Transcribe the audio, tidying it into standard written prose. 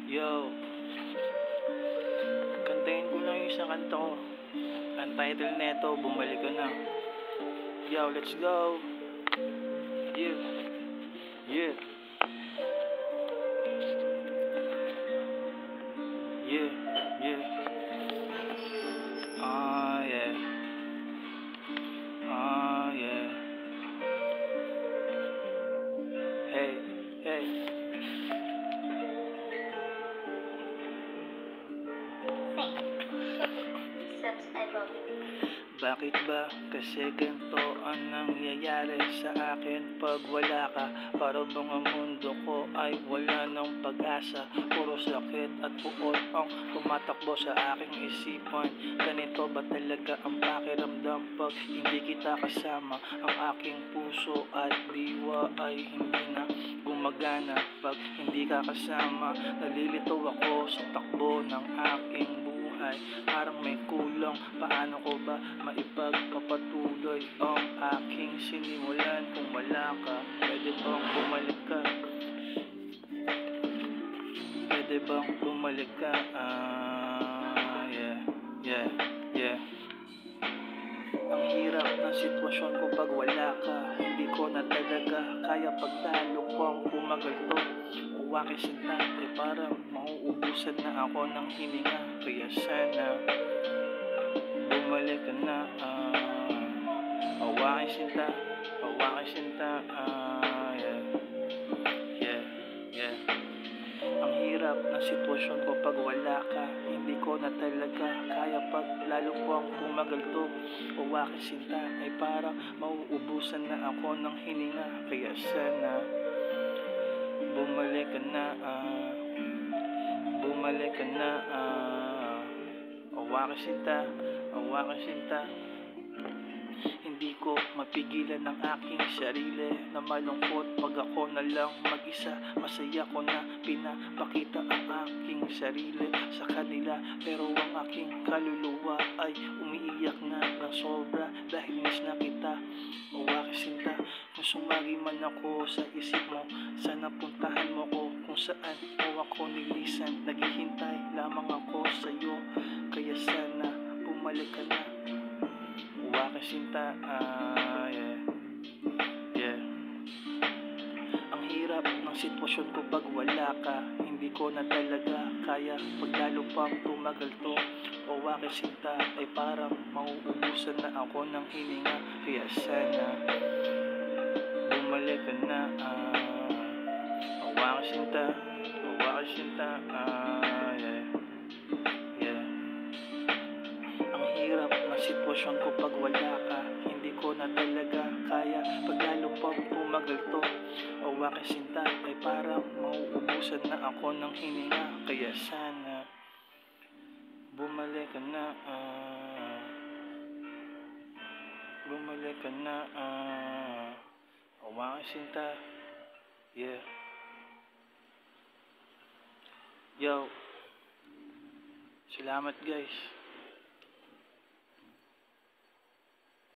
Yo, kantahin ko lang yung isang kanta ko. Ang title neto, Bumalik Ka Na. Yo, let's go. Yeah, yeah, yeah, yeah. Yeah, yeah. Hey, hey. Bakit ba kasi ganito ang nangyayari sa akin pag wala ka? Para bang ang mundo ko ay wala ng pag-asa. Puro sakit at puot ang tumatakbo sa aking isipan. Ganito ba talaga ang pakiramdam pag hindi kita kasama? Ang aking puso at diwa ay hindi na gumagana pag hindi ka kasama. Nalilito ako sa takbo ng aking buhay. Parang may kulang, paano ko ba maipagpapatuloy ang aking sinimulan? Kung wala ka, pwede bang bumalik ka? Pwede bang bumalik ka? Yeah, yeah, yeah. Ang hirap ng sitwasyon ko pag wala ka. Hindi ko na talaga kaya pagtalo pang pumagal to. Uwaki sinta, parang mauubusan na ako ng hininga. Kaya sana bumalik ka na. Uwaki sinta, yeah, yeah, yeah. Ang hirap ng sitwasyon ko pag wala ka. Hindi ko na talaga kaya pag lalo pang pumagal to. Uwaki sinta, ay parang mauubusan na ako ng hininga. Kaya sana bumalik ka na. Bumalik ka na. Uwaki sinta. Hindi ko mapigilan ang aking sarili na malungkot pag ako na lang mag-isa. Masaya ko na pinapakita ang aking sarili sa kanila, pero ang aking kaluluwa ay umiiyak na ng sobra dahil miss na kita. Uwaki sinta, kung sumagi man ako sa isip mo, sana puntahan mo ko kung saan mo ako nilisan. Naghihintay lamang ako sa iyo, kaya sana bumalik ka na. Uwaki sinta, yeah, yeah. Ang hirap ng sitwasyon ko pag wala ka. Hindi ko na talaga kaya pag lalo pang tumagal to. Uwaki sinta, ay parang mauubusan na ako ng hininga. Kaya sana bumalik ka na. Uwaki sinta, yeah, yeah. Ang hirap ng sitwasyon ko pag wala ka. Hindi ko na talaga kaya pag lalo pang pumagal to. Uwaki sinta, ay parang mauubusan na ako ng hininga. Kaya sana bumalik ka na. Bumalik ka na. Uwaki sinta, yeah. Yo, salamat guys.